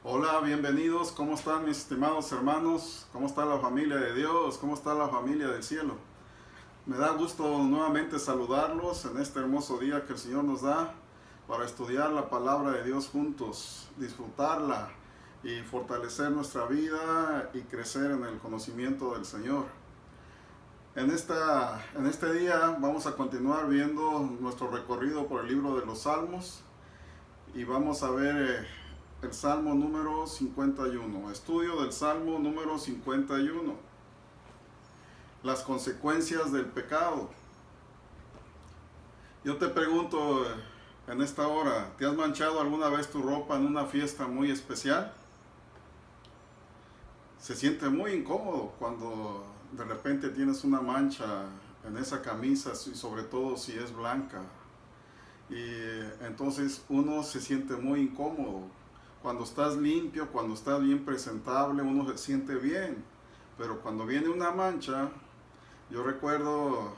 Hola, bienvenidos. ¿Cómo están mis estimados hermanos? ¿Cómo está la familia de Dios? ¿Cómo está la familia del cielo? Me da gusto nuevamente saludarlos en este hermoso día que el Señor nos da para estudiar la palabra de Dios juntos, disfrutarla y fortalecer nuestra vida y crecer en el conocimiento del Señor. En este día vamos a continuar viendo nuestro recorrido por el libro de los Salmos y vamos a ver el Salmo número 51, estudio del Salmo número 51, las consecuencias del pecado. Yo te pregunto en esta hora, ¿te has manchado alguna vez tu ropa en una fiesta muy especial? Se siente muy incómodo cuando de repente tienes una mancha en esa camisa, y sobre todo si es blanca. Y entonces uno se siente muy incómodo. Cuando estás limpio, cuando estás bien presentable, uno se siente bien. Pero cuando viene una mancha, yo recuerdo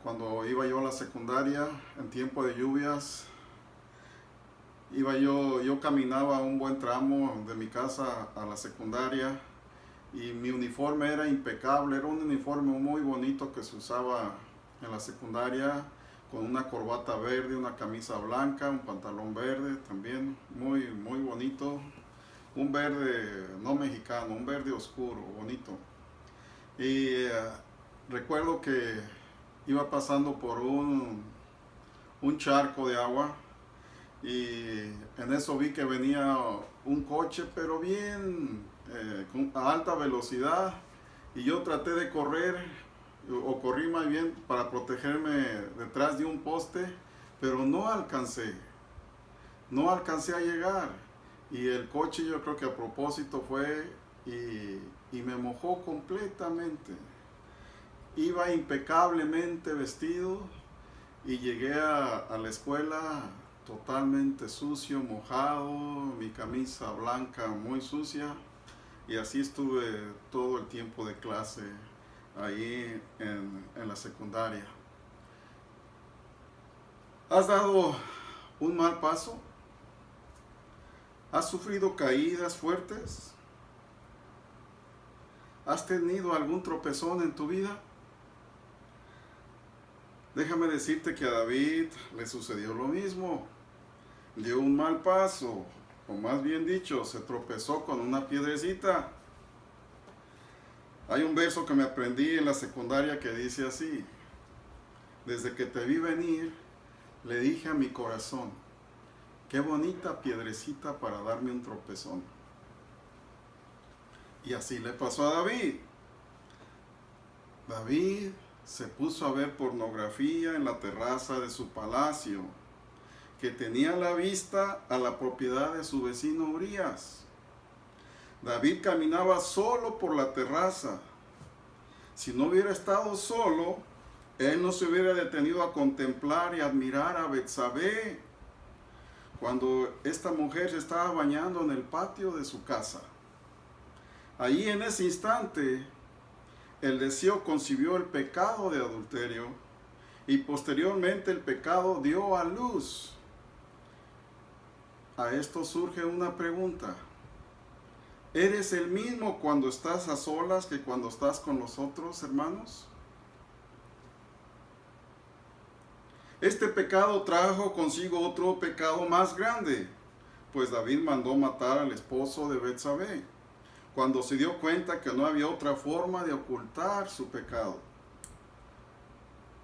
cuando iba yo a la secundaria, en tiempo de lluvias, yo caminaba un buen tramo de mi casa a la secundaria y mi uniforme era impecable, era un uniforme muy bonito que se usaba en la secundaria, con una corbata verde, una camisa blanca, un pantalón verde también, muy bonito, un verde no mexicano, un verde oscuro, bonito. Y recuerdo que iba pasando por un charco de agua y en eso vi que venía un coche, pero bien a alta velocidad, y yo traté de correr, o corrí más bien para protegerme detrás de un poste, pero no alcancé a llegar. Y el coche, yo creo que a propósito fue y me mojó completamente. Iba impecablemente vestido y llegué a la escuela totalmente sucio, mojado, mi camisa blanca muy sucia, y así estuve todo el tiempo de clase ahí en la secundaria. ¿Has dado un mal paso? ¿Has sufrido caídas fuertes? ¿Has tenido algún tropezón en tu vida? Déjame decirte que a David le sucedió lo mismo. Dio un mal paso, o más bien dicho, se tropezó con una piedrecita. Hay un verso que me aprendí en la secundaria que dice así: desde que te vi venir, le dije a mi corazón, qué bonita piedrecita para darme un tropezón. Y así le pasó a David. David se puso a ver pornografía en la terraza de su palacio, que tenía la vista a la propiedad de su vecino Urías. David caminaba solo por la terraza. Si no hubiera estado solo, él no se hubiera detenido a contemplar y admirar a Betsabé cuando esta mujer se estaba bañando en el patio de su casa. Allí en ese instante, el deseo concibió el pecado de adulterio y posteriormente el pecado dio a luz. A esto surge una pregunta: ¿eres el mismo cuando estás a solas que cuando estás con los otros hermanos? Este pecado trajo consigo otro pecado más grande, pues David mandó matar al esposo de Betsabé, cuando se dio cuenta que no había otra forma de ocultar su pecado.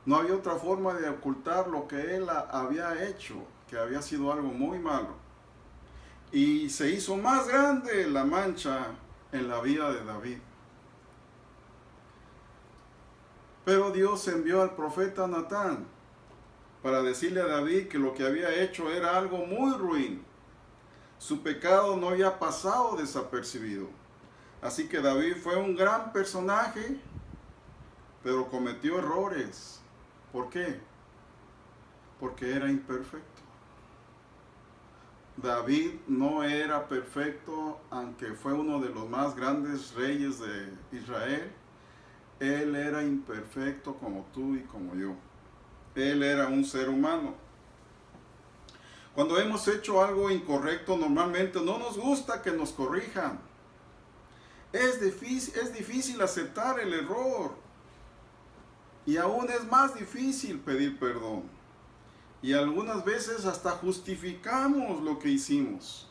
No había otra forma de ocultar lo que él había hecho, que había sido algo muy malo. Y se hizo más grande la mancha en la vida de David. Pero Dios envió al profeta Natán para decirle a David que lo que había hecho era algo muy ruin. Su pecado no había pasado desapercibido. Así que David fue un gran personaje, pero cometió errores. ¿Por qué? Porque era imperfecto. David no era perfecto, aunque fue uno de los más grandes reyes de Israel. Él era imperfecto como tú y como yo. Él era un ser humano. Cuando hemos hecho algo incorrecto, normalmente no nos gusta que nos corrijan. Es difícil aceptar el error. Y aún es más difícil pedir perdón. Y algunas veces hasta justificamos lo que hicimos.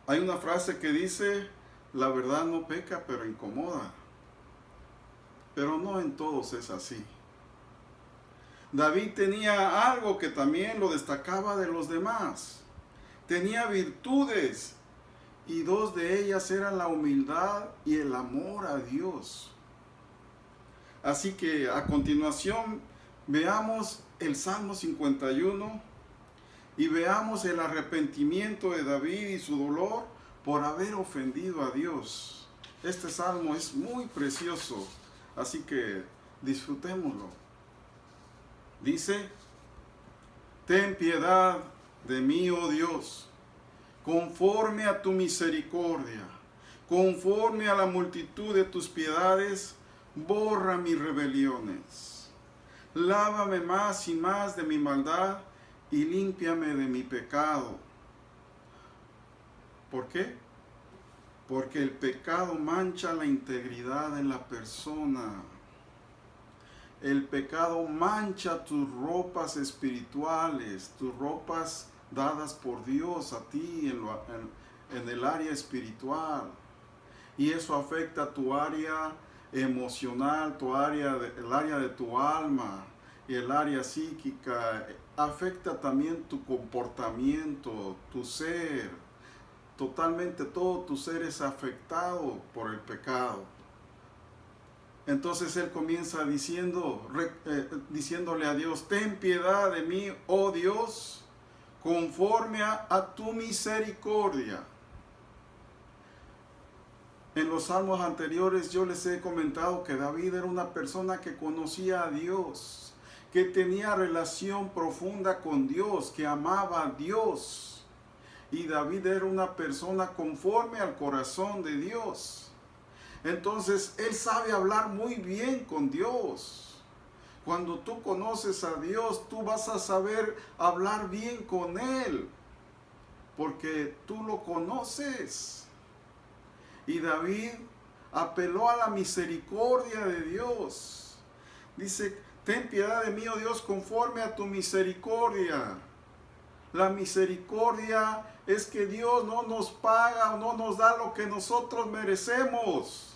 Hay una frase que dice, la verdad no peca, pero incomoda. Pero no en todos es así. David tenía algo que también lo destacaba de los demás. Tenía virtudes, y dos de ellas eran la humildad y el amor a Dios. Así que a continuación veamos el Salmo 51 y veamos el arrepentimiento de David y su dolor por haber ofendido a Dios. Este salmo es muy precioso, así que disfrutémoslo. Dice, ten piedad de mí, oh Dios, conforme a tu misericordia, conforme a la multitud de tus piedades, borra mis rebeliones. Lávame más y más de mi maldad y límpiame de mi pecado. ¿Por qué? Porque el pecado mancha la integridad de la persona. El pecado mancha tus ropas espirituales, tus ropas dadas por Dios a ti en el área espiritual. Y eso afecta tu área emocional, el área de tu alma y el área psíquica. Afecta también tu comportamiento, tu ser. Totalmente todo tu ser es afectado por el pecado. Entonces él comienza diciéndole a Dios, ten piedad de mí, oh Dios, conforme a tu misericordia. En los salmos anteriores yo les he comentado que David era una persona que conocía a Dios, que tenía relación profunda con Dios, que amaba a Dios. Y David era una persona conforme al corazón de Dios. Entonces él sabe hablar muy bien con Dios. Cuando tú conoces a Dios, tú vas a saber hablar bien con Él, porque tú lo conoces. Y David apeló a la misericordia de Dios. Dice, ten piedad de mí, oh Dios, conforme a tu misericordia. La misericordia es que Dios no nos paga o no nos da lo que nosotros merecemos.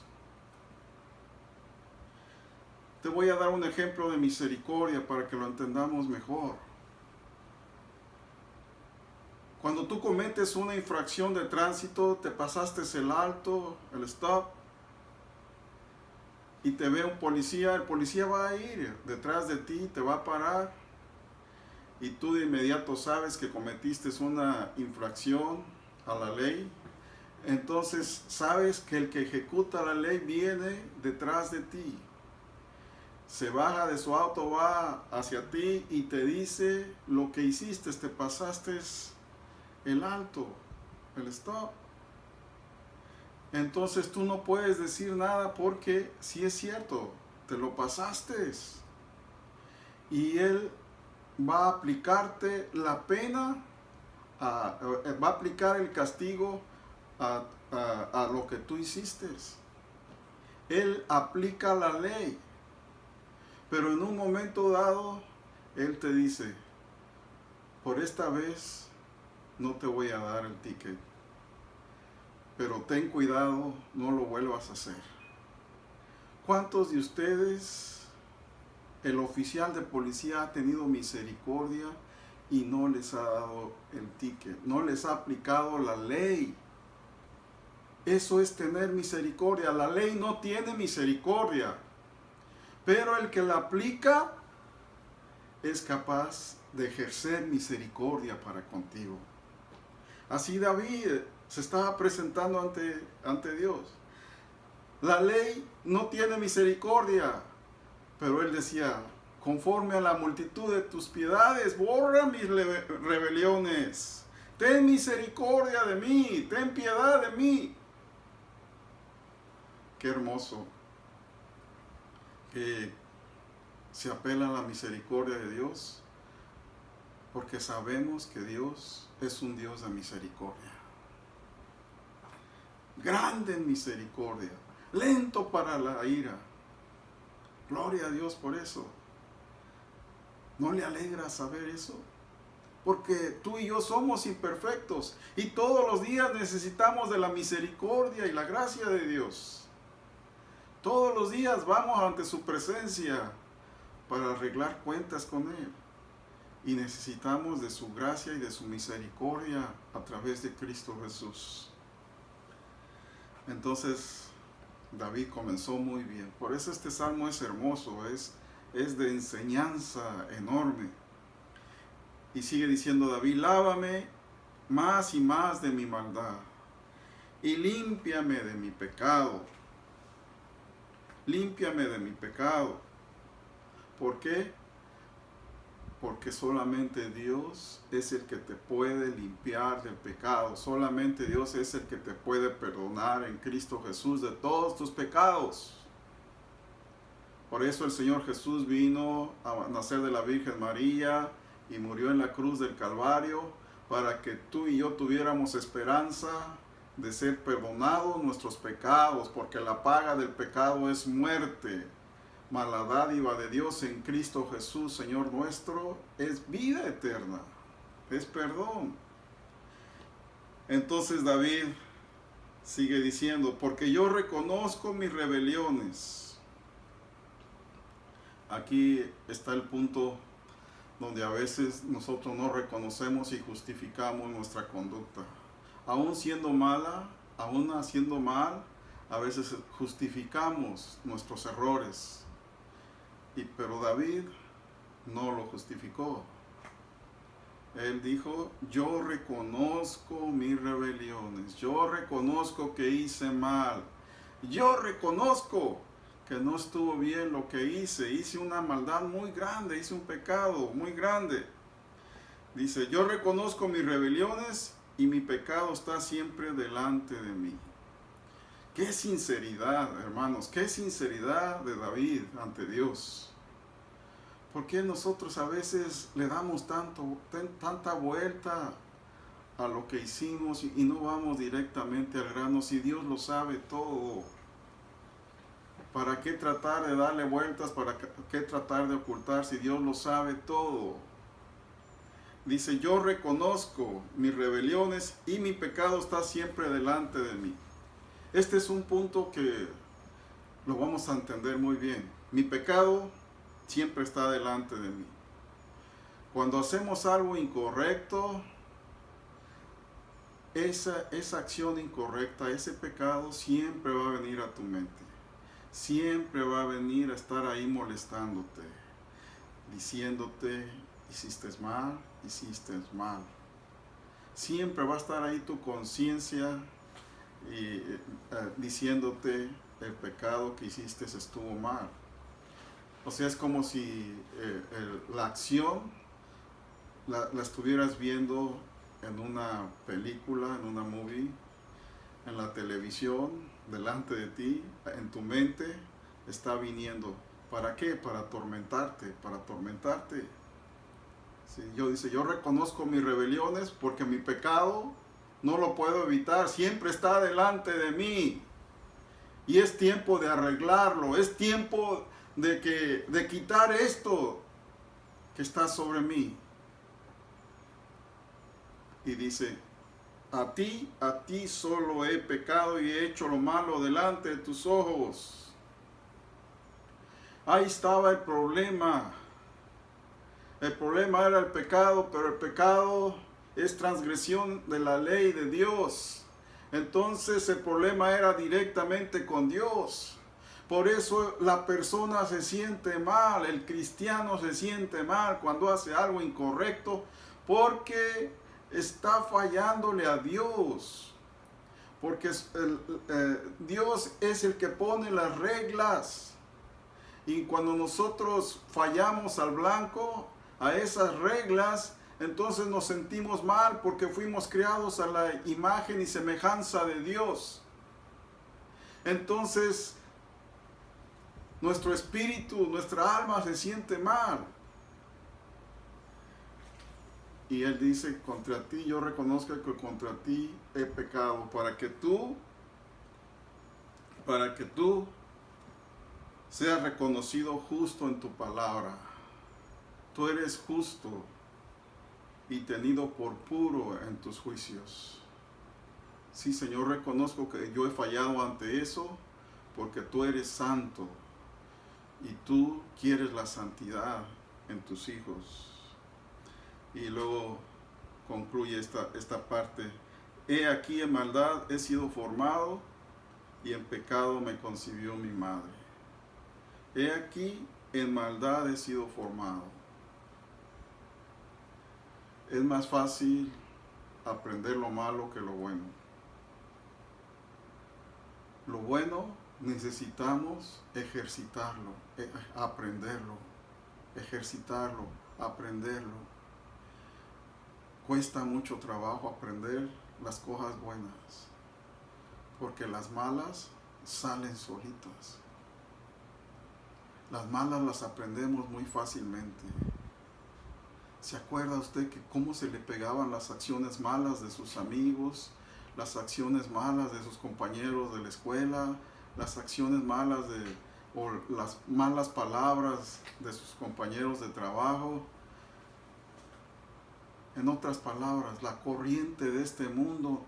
Te voy a dar un ejemplo de misericordia para que lo entendamos mejor. Cuando tú cometes una infracción de tránsito, te pasaste el alto, el stop, y te ve un policía, el policía va a ir detrás de ti, te va a parar, y tú de inmediato sabes que cometiste una infracción a la ley. Entonces sabes que el que ejecuta la ley viene detrás de ti. Se baja de su auto, va hacia ti y te dice lo que hiciste, te pasaste el alto, el stop. Entonces tú no puedes decir nada porque sí es cierto, te lo pasaste. Y él va a aplicarte la pena, va a aplicar el castigo a lo que tú hiciste. Él aplica la ley. Pero en un momento dado, Él te dice, por esta vez no te voy a dar el ticket, pero ten cuidado, no lo vuelvas a hacer. ¿Cuántos de ustedes, el oficial de policía ha tenido misericordia y no les ha dado el ticket, no les ha aplicado la ley? Eso es tener misericordia. La ley no tiene misericordia. Pero el que la aplica es capaz de ejercer misericordia para contigo. Así David se estaba presentando ante Dios. La ley no tiene misericordia, pero él decía, conforme a la multitud de tus piedades, borra mis rebeliones. Ten misericordia de mí, ten piedad de mí. Qué hermoso que se apela a la misericordia de Dios porque sabemos que Dios es un Dios de misericordia. Grande en misericordia, lento para la ira. Gloria a Dios por eso. ¿No le alegra saber eso? Porque tú y yo somos imperfectos y todos los días necesitamos de la misericordia y la gracia de Dios. Todos los días vamos ante su presencia para arreglar cuentas con Él. Y necesitamos de su gracia y de su misericordia a través de Cristo Jesús. Entonces, David comenzó muy bien. Por eso este salmo es hermoso, es de enseñanza enorme. Y sigue diciendo David: lávame más y más de mi maldad y límpiame de mi pecado. Límpiame de mi pecado. ¿Por qué? Porque solamente Dios es el que te puede limpiar del pecado. Solamente Dios es el que te puede perdonar en Cristo Jesús de todos tus pecados. Por eso el Señor Jesús vino a nacer de la Virgen María y murió en la cruz del Calvario para que tú y yo tuviéramos esperanza de ser perdonados nuestros pecados, porque la paga del pecado es muerte. Mas la dádiva de Dios en Cristo Jesús, Señor nuestro, es vida eterna, es perdón. Entonces David sigue diciendo: porque yo reconozco mis rebeliones. Aquí está el punto donde a veces nosotros no reconocemos y justificamos nuestra conducta. Aún siendo mala, aún haciendo mal, a veces justificamos nuestros errores. Pero David no lo justificó. Él dijo: yo reconozco mis rebeliones, yo reconozco que hice mal, yo reconozco que no estuvo bien lo que hice una maldad muy grande, hice un pecado muy grande. Dice: yo reconozco mis rebeliones y mi pecado está siempre delante de mí. Qué sinceridad, hermanos, qué sinceridad de David ante Dios. ¿Por qué nosotros a veces le damos tanta vuelta a lo que hicimos y no vamos directamente al grano si Dios lo sabe todo? ¿Para qué tratar de darle vueltas? ¿Para qué tratar de ocultar si Dios lo sabe todo? Dice: yo reconozco mis rebeliones y mi pecado está siempre delante de mí. Este es un punto que lo vamos a entender muy bien. Mi pecado siempre está delante de mí. Cuando hacemos algo incorrecto, esa acción incorrecta, ese pecado siempre va a venir a tu mente. Siempre va a venir a estar ahí molestándote, diciéndote: hiciste mal, hiciste mal. Siempre va a estar ahí tu conciencia diciéndote: el pecado que hiciste estuvo mal. O sea, es como si la acción la estuvieras viendo en una película, en una movie, en la televisión, delante de ti, en tu mente, está viniendo. ¿Para qué? Para atormentarte, para atormentarte. Sí, yo reconozco mis rebeliones porque mi pecado no lo puedo evitar, siempre está delante de mí. Y es tiempo de arreglarlo, es tiempo de quitar esto que está sobre mí. Y dice: a ti solo he pecado y he hecho lo malo delante de tus ojos. Ahí estaba el problema. El problema era el pecado, pero el pecado es transgresión de la ley de Dios. Entonces el problema era directamente con Dios. Por eso la persona se siente mal, el cristiano se siente mal cuando hace algo incorrecto, porque está fallándole a Dios. Porque Dios es el que pone las reglas. Y cuando nosotros fallamos al blanco, a esas reglas, entonces nos sentimos mal porque fuimos creados a la imagen y semejanza de Dios. Entonces, nuestro espíritu, nuestra alma se siente mal. Y Él dice, contra ti yo reconozco que contra ti he pecado, para que tú seas reconocido justo en tu palabra. Tú eres justo y tenido por puro en tus juicios. Sí, Señor, reconozco que yo he fallado ante eso, porque tú eres santo y tú quieres la santidad en tus hijos. Y luego concluye esta parte. He aquí en maldad he sido formado y en pecado me concibió mi madre. He aquí en maldad he sido formado. Es más fácil aprender lo malo que lo bueno. Lo bueno necesitamos ejercitarlo, aprenderlo, ejercitarlo, aprenderlo. Cuesta mucho trabajo aprender las cosas buenas, porque las malas salen solitas. Las malas las aprendemos muy fácilmente. ¿Se acuerda usted que cómo se le pegaban las acciones malas de sus amigos, las acciones malas de sus compañeros de la escuela, las acciones malas o las malas palabras de sus compañeros de trabajo? En otras palabras, la corriente de este mundo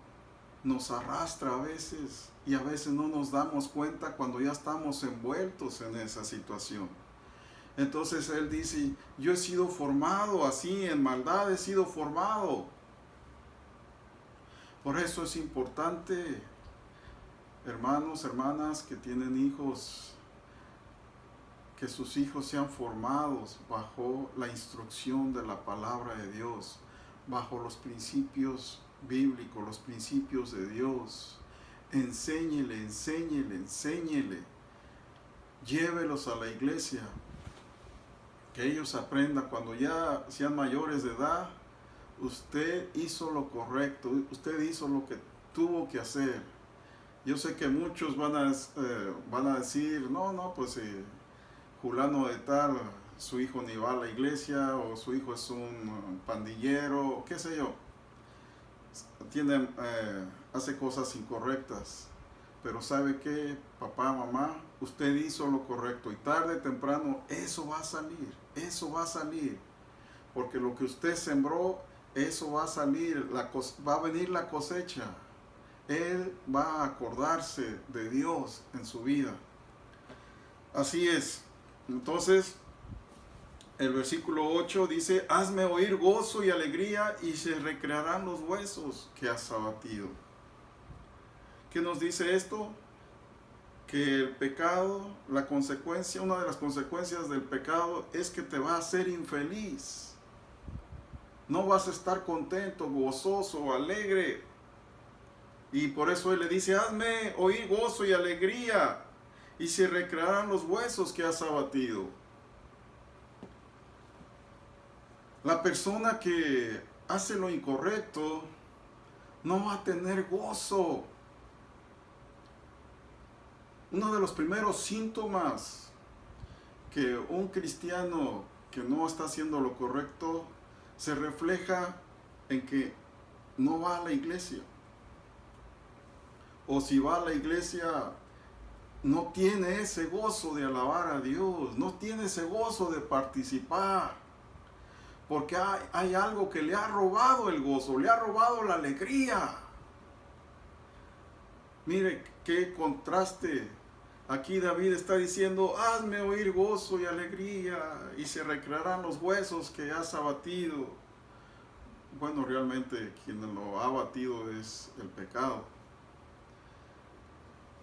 nos arrastra a veces y a veces no nos damos cuenta cuando ya estamos envueltos en esa situación. Entonces Él dice, yo he sido formado así, en maldad he sido formado. Por eso es importante, hermanos, hermanas que tienen hijos, que sus hijos sean formados bajo la instrucción de la palabra de Dios, bajo los principios bíblicos, los principios de Dios. Enséñele, enséñele, enséñele. Llévelos a la iglesia, que ellos aprendan. Cuando ya sean mayores de edad, usted hizo lo correcto, usted hizo lo que tuvo que hacer. Yo sé que muchos van a decir, no, pues fulano de tal, su hijo ni va a la iglesia, o su hijo es un pandillero, qué sé yo, hace cosas incorrectas. Pero ¿sabe qué, papá, mamá? Usted hizo lo correcto y tarde o temprano eso va a salir, porque lo que usted sembró, eso va a salir, va a venir la cosecha. Él va a acordarse de Dios en su vida. Así es. Entonces, el versículo 8 dice, hazme oír gozo y alegría y se recrearán los huesos que has abatido. ¿Qué nos dice esto? Que el pecado, una de las consecuencias del pecado es que te va a hacer infeliz. No vas a estar contento, gozoso, alegre. Y por eso Él le dice, hazme oír gozo y alegría y se recrearán los huesos que has abatido. La persona que hace lo incorrecto no va a tener gozo. Uno de los primeros síntomas que un cristiano que no está haciendo lo correcto se refleja en que no va a la iglesia. O si va a la iglesia, no tiene ese gozo de alabar a Dios, no tiene ese gozo de participar. Porque hay algo que le ha robado el gozo, le ha robado la alegría. Mire qué contraste. Aquí David está diciendo, hazme oír gozo y alegría y se recrearán los huesos que has abatido. Bueno, realmente quien lo ha abatido es el pecado.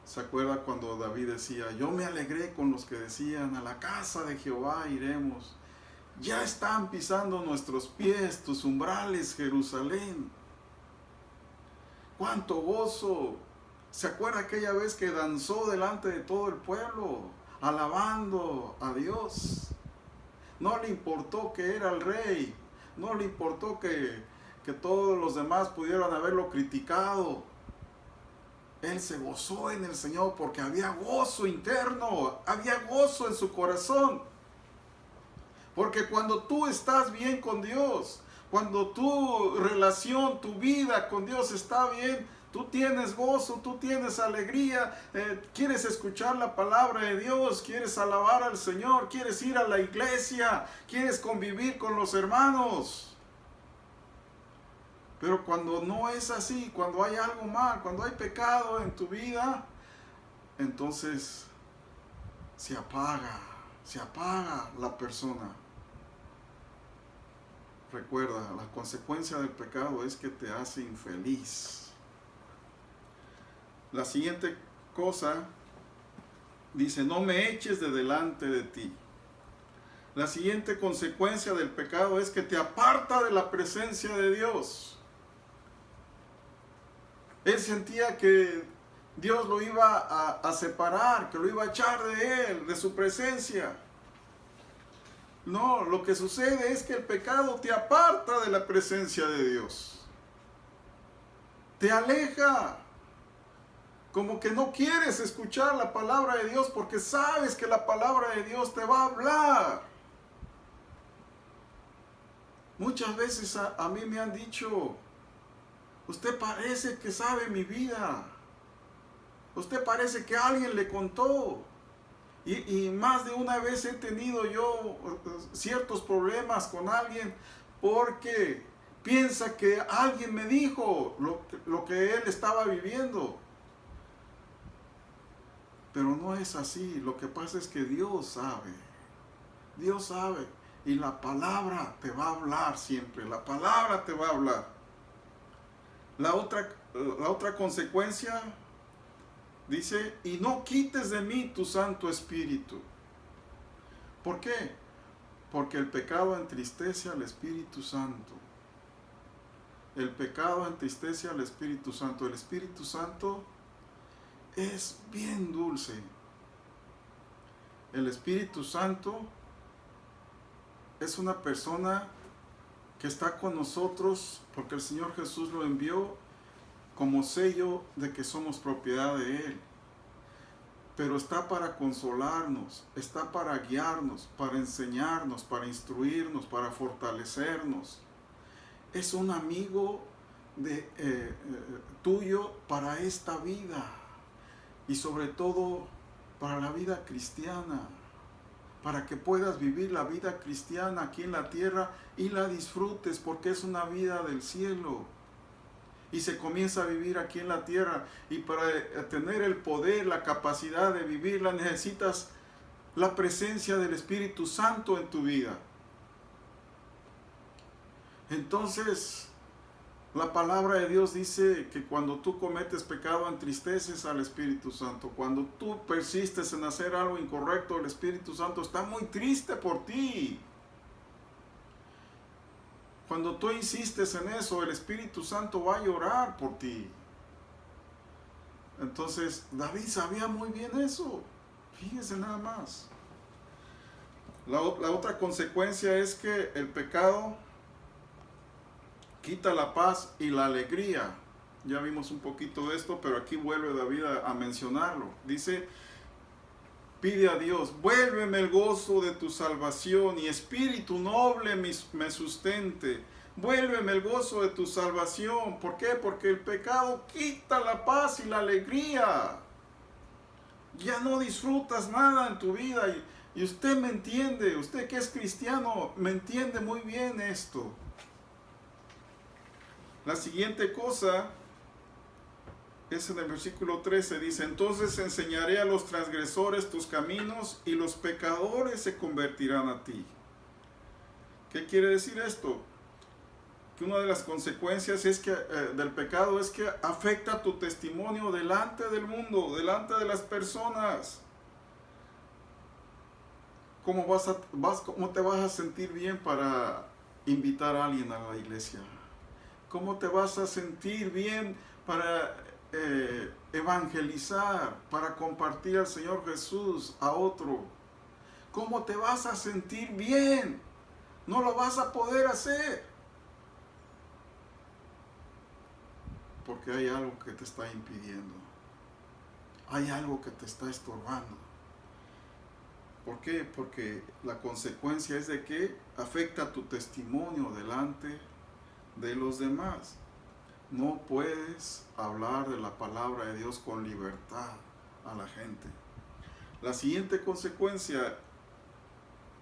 ¿Se acuerda cuando David decía, yo me alegré con los que decían, a la casa de Jehová iremos? Ya están pisando nuestros pies tus umbrales, Jerusalén. ¡Cuánto gozo! ¿Se acuerda aquella vez que danzó delante de todo el pueblo, alabando a Dios? No le importó que era el rey, no le importó que todos los demás pudieran haberlo criticado. Él se gozó en el Señor porque había gozo interno, había gozo en su corazón. Porque cuando tú estás bien con Dios, Cuando tu relación, tu vida con Dios está bien, tú tienes gozo, tú tienes alegría, quieres escuchar la palabra de Dios, quieres alabar al Señor, quieres ir a la iglesia, quieres convivir con los hermanos. Pero cuando no es así, cuando hay algo mal, cuando hay pecado en tu vida, entonces se apaga la persona. Recuerda, la consecuencia del pecado es que te hace infeliz. La siguiente cosa dice, no me eches de delante de ti. La siguiente consecuencia del pecado es que te aparta de la presencia de Dios. Él sentía que Dios lo iba a separar, que lo iba a echar de él, de su presencia. No, lo que sucede es que el pecado te aparta de la presencia de Dios. Te aleja. Como que no quieres escuchar la palabra de Dios porque sabes que la palabra de Dios te va a hablar. Muchas veces a mí me han dicho, usted parece que sabe mi vida. Usted parece que alguien le contó. Y más de una vez he tenido yo ciertos problemas con alguien porque piensa que alguien me dijo lo que él estaba viviendo. Pero no es así. Lo que pasa es que Dios sabe. Dios sabe. Y la palabra te va a hablar siempre. La palabra te va a hablar. La otra consecuencia dice, y no quites de mí tu Santo Espíritu. ¿Por qué? Porque el pecado entristece al Espíritu Santo. El pecado entristece al Espíritu Santo. El Espíritu Santo es bien dulce. El Espíritu Santo es una persona que está con nosotros porque el Señor Jesús lo envió como sello de que somos propiedad de Él. Pero está para consolarnos, está para guiarnos, para enseñarnos, para instruirnos, para fortalecernos. Es un amigo tuyo para esta vida y sobre todo para la vida cristiana, para que puedas vivir la vida cristiana aquí en la tierra y la disfrutes porque es una vida del cielo. Y se comienza a vivir aquí en la tierra. Y para tener el poder, la capacidad de vivirla, necesitas la presencia del Espíritu Santo en tu vida. Entonces, la palabra de Dios dice que cuando tú cometes pecado, entristeces al Espíritu Santo. Cuando tú persistes en hacer algo incorrecto, el Espíritu Santo está muy triste por ti. Cuando tú insistes en eso, el Espíritu Santo va a llorar por ti. Entonces, David sabía muy bien eso. Fíjese nada más. La otra consecuencia es que el pecado quita la paz y la alegría. Ya vimos un poquito de esto, pero aquí vuelve David a mencionarlo. Dice, pide a Dios, vuélveme el gozo de tu salvación y espíritu noble me sustente. Vuélveme el gozo de tu salvación. ¿Por qué? Porque el pecado quita la paz y la alegría. Ya no disfrutas nada en tu vida. Y usted me entiende, usted que es cristiano, me entiende muy bien esto. La siguiente cosa es en el versículo 13, dice, entonces enseñaré a los transgresores tus caminos y los pecadores se convertirán a ti. ¿Qué quiere decir esto? Que una de las consecuencias es que, del pecado es que afecta tu testimonio delante del mundo, delante de las personas. ¿Cómo te vas a sentir bien para invitar a alguien a la iglesia? ¿Cómo te vas a sentir bien para evangelizar, para compartir al Señor Jesús a otro? ¿Cómo te vas a sentir bien? No lo vas a poder hacer. Porque hay algo que te está impidiendo. Hay algo que te está estorbando. ¿Por qué? Porque la consecuencia es de que afecta tu testimonio delante de los demás. No puedes hablar de la palabra de Dios con libertad a la gente. La siguiente consecuencia,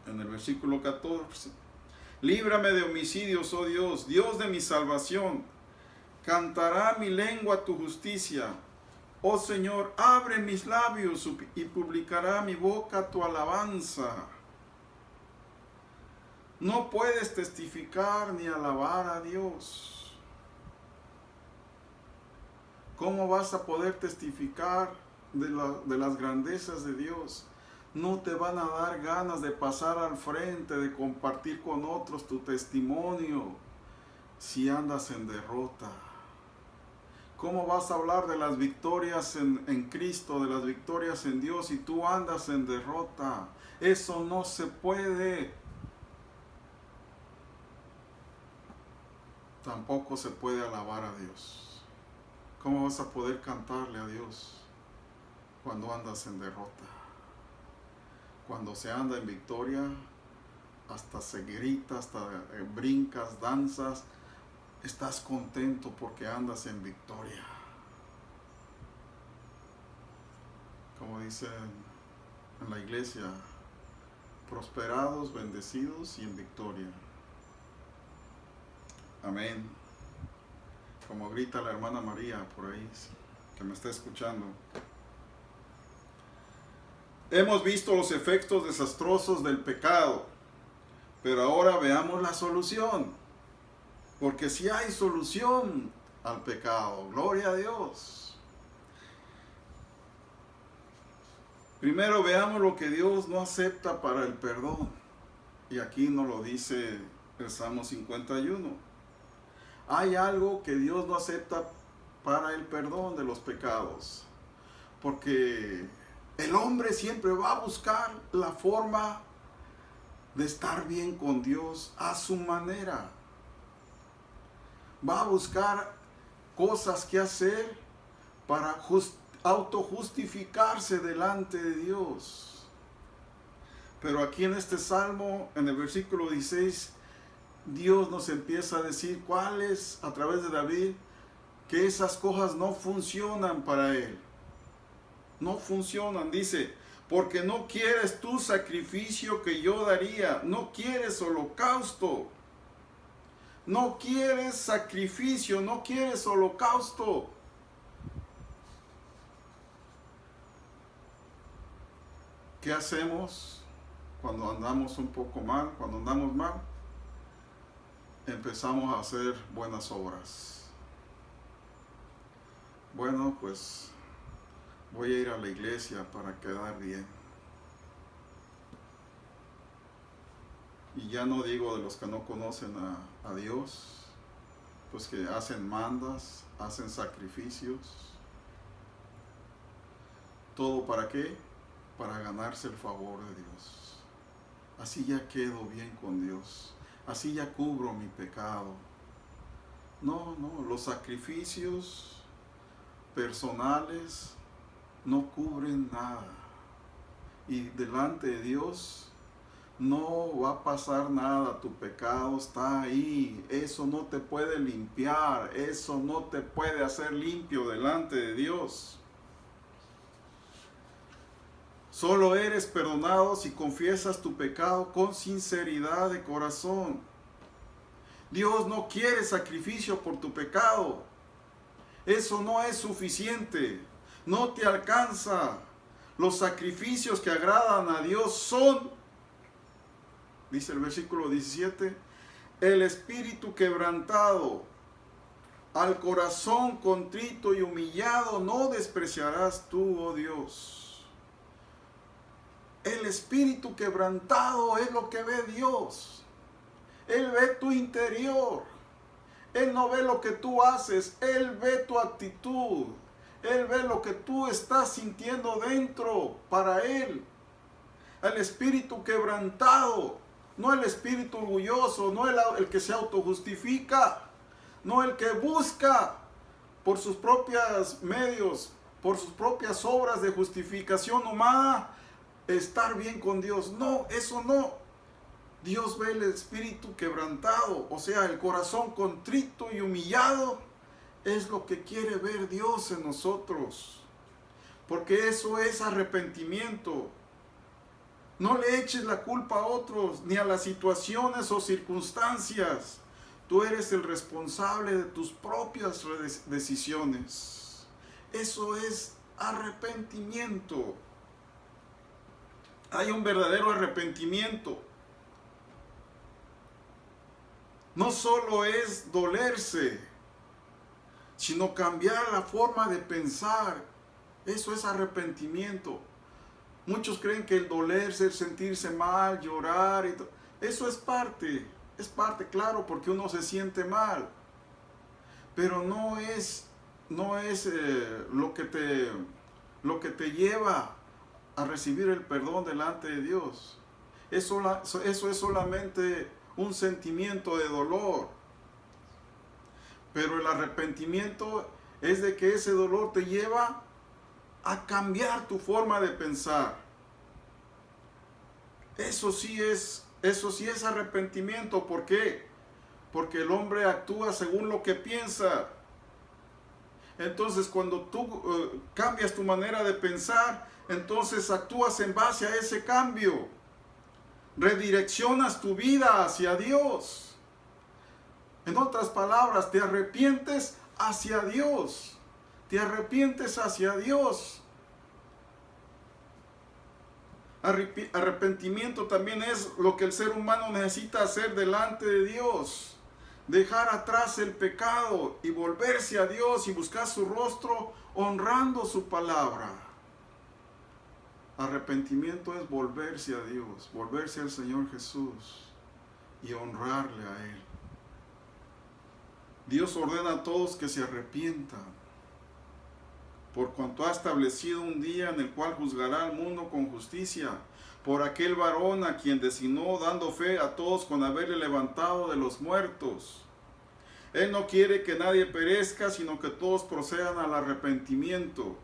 en el versículo 14: líbrame de homicidios, oh Dios, Dios de mi salvación. Cantará mi lengua tu justicia. Oh Señor, abre mis labios y publicará mi boca tu alabanza. No puedes testificar ni alabar a Dios. ¿Cómo vas a poder testificar de las grandezas de Dios? No te van a dar ganas de pasar al frente, de compartir con otros tu testimonio si andas en derrota. ¿Cómo vas a hablar de las victorias en Cristo, de las victorias en Dios, si tú andas en derrota? Eso no se puede. Tampoco se puede alabar a Dios. ¿Cómo vas a poder cantarle a Dios cuando andas en derrota? Cuando se anda en victoria, hasta se grita, hasta brincas, danzas. Estás contento porque andas en victoria. Como dicen en la iglesia, prosperados, bendecidos y en victoria. Amén. Como grita la hermana María por ahí, que me está escuchando. Hemos visto los efectos desastrosos del pecado, pero ahora veamos la solución. Porque si hay solución al pecado, gloria a Dios. Primero veamos lo que Dios no acepta para el perdón. Y aquí nos lo dice el Salmo 51. Hay algo que Dios no acepta para el perdón de los pecados. Porque el hombre siempre va a buscar la forma de estar bien con Dios a su manera. Va a buscar cosas que hacer para autojustificarse delante de Dios. Pero aquí en este salmo, en el versículo 16, Dios nos empieza a decir cuáles, a través de David, que esas cosas no funcionan para él. No funcionan, dice, porque no quieres tu sacrificio que yo daría, no quieres holocausto. No quieres sacrificio, no quieres holocausto. ¿Qué hacemos cuando andamos un poco mal, cuando andamos mal? Empezamos a hacer buenas obras. Bueno, pues voy a ir a la iglesia para quedar bien. Y ya no digo de los que no conocen a Dios, pues que hacen mandas, hacen sacrificios. ¿Todo para qué? Para ganarse el favor de Dios. Así ya quedo bien con Dios. Así ya cubro mi pecado. No, los sacrificios personales no cubren nada. Y delante de Dios no va a pasar nada, tu pecado está ahí, eso no te puede limpiar, eso no te puede hacer limpio delante de Dios. Solo eres perdonado si confiesas tu pecado con sinceridad de corazón. Dios no quiere sacrificio por tu pecado. Eso no es suficiente, no te alcanza. Los sacrificios que agradan a Dios son, dice el versículo 17, el espíritu quebrantado, al corazón contrito y humillado no despreciarás tú, oh Dios. El espíritu quebrantado es lo que ve Dios. Él ve tu interior. Él no ve lo que tú haces, Él ve tu actitud. Él ve lo que tú estás sintiendo dentro para Él. El espíritu quebrantado, no el espíritu orgulloso, no el que se autojustifica, no el que busca por sus propios medios, por sus propias obras de justificación humana, estar bien con Dios. No, eso no. Dios ve el espíritu quebrantado, o sea, el corazón contrito y humillado. Es lo que quiere ver Dios en nosotros. Porque eso es arrepentimiento. No le eches la culpa a otros, ni a las situaciones o circunstancias. Tú eres el responsable de tus propias decisiones. Eso es arrepentimiento. Hay un verdadero arrepentimiento. No solo es dolerse, sino cambiar la forma de pensar. Eso es arrepentimiento. Muchos creen que el dolerse, el sentirse mal, llorar, y eso es parte, claro, porque uno se siente mal. Pero no es lo que te lleva a recibir el perdón delante de Dios. Eso es solamente un sentimiento de dolor. Pero el arrepentimiento es de que ese dolor te lleva a cambiar tu forma de pensar. Eso sí es arrepentimiento. ¿Por qué? Porque el hombre actúa según lo que piensa. Entonces, cuando tú cambias tu manera de pensar, entonces actúas en base a ese cambio. Redireccionas tu vida hacia Dios. En otras palabras, te arrepientes hacia Dios. Te arrepientes hacia Dios. Arrepentimiento también es lo que el ser humano necesita hacer delante de Dios. Dejar atrás el pecado y volverse a Dios y buscar su rostro honrando su palabra. Arrepentimiento es volverse a Dios, volverse al Señor Jesús y honrarle a Él. Dios ordena a todos que se arrepientan, por cuanto ha establecido un día en el cual juzgará al mundo con justicia, por aquel varón a quien designó, dando fe a todos con haberle levantado de los muertos. Él no quiere que nadie perezca, sino que todos procedan al arrepentimiento.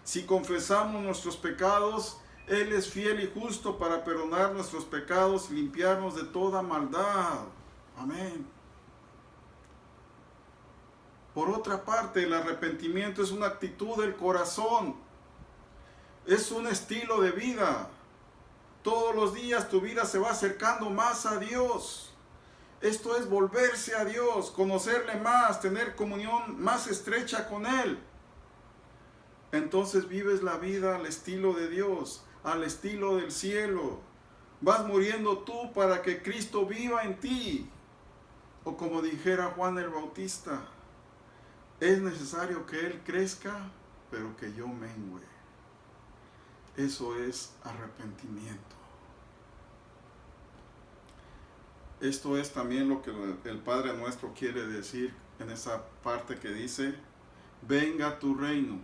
Si confesamos nuestros pecados, Él es fiel y justo para perdonar nuestros pecados y limpiarnos de toda maldad. Amén. Por otra parte, el arrepentimiento es una actitud del corazón. Es un estilo de vida. Todos los días tu vida se va acercando más a Dios. Esto es volverse a Dios, conocerle más, tener comunión más estrecha con Él. Entonces vives la vida al estilo de Dios, al estilo del cielo. Vas muriendo tú para que Cristo viva en ti. O como dijera Juan el Bautista, es necesario que Él crezca, pero que yo mengüe. Eso es arrepentimiento. Esto es también lo que el Padre Nuestro quiere decir en esa parte que dice: venga tu reino,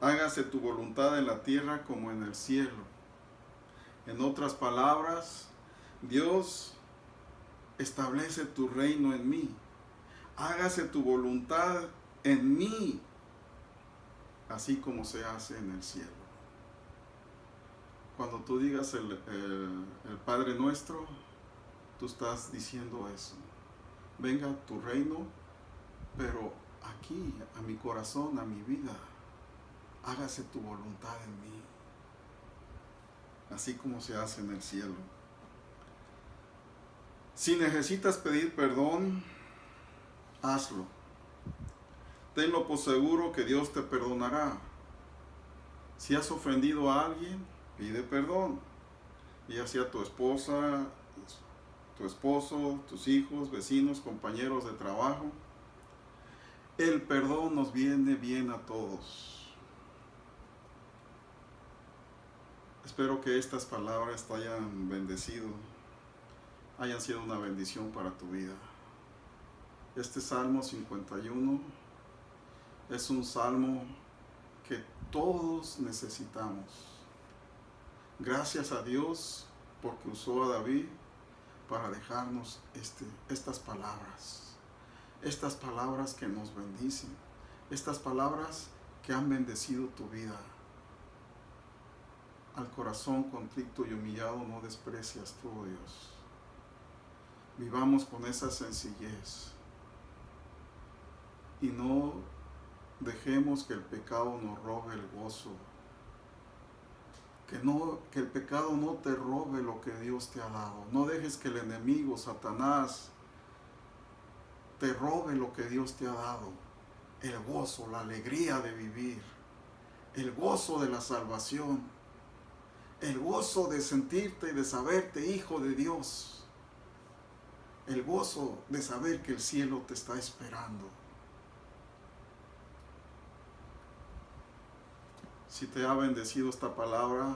hágase tu voluntad en la tierra como en el cielo. En otras palabras, Dios establece tu reino en mí. Hágase tu voluntad en mí, así como se hace en el cielo. Cuando tú digas el Padre Nuestro, tú estás diciendo eso. Venga tu reino, pero aquí, a mi corazón, a mi vida. Hágase tu voluntad en mí, así como se hace en el cielo. Si necesitas pedir perdón, hazlo. Tenlo por seguro que Dios te perdonará. Si has ofendido a alguien, pide perdón. Ya sea tu esposa, tu esposo, tus hijos, vecinos, compañeros de trabajo. El perdón nos viene bien a todos. Espero que estas palabras te hayan bendecido, hayan sido una bendición para tu vida. Este Salmo 51 es un salmo que todos necesitamos. Gracias a Dios porque usó a David para dejarnos estas palabras que nos bendicen, estas palabras que han bendecido tu vida. Al corazón contrito y humillado no desprecias tú, Dios. Vivamos con esa sencillez y no dejemos que el pecado nos robe el gozo. Que el pecado no te robe lo que Dios te ha dado. No dejes que el enemigo, Satanás, te robe lo que Dios te ha dado. El gozo, la alegría de vivir, el gozo de la salvación, el gozo de sentirte y de saberte hijo de Dios, el gozo de saber que el cielo te está esperando. Si te ha bendecido esta palabra,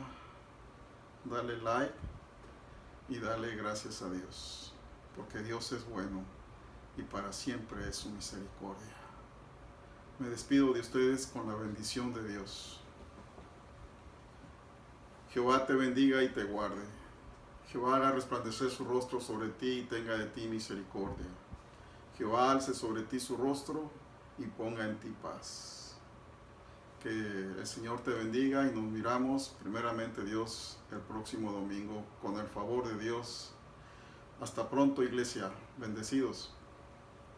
dale like y dale gracias a Dios, porque Dios es bueno y para siempre es su misericordia. Me despido de ustedes con la bendición de Dios. Jehová te bendiga y te guarde. Jehová haga resplandecer su rostro sobre ti y tenga de ti misericordia. Jehová alce sobre ti su rostro y ponga en ti paz. Que el Señor te bendiga y nos miramos, primeramente Dios, el próximo domingo, con el favor de Dios. Hasta pronto, iglesia. Bendecidos.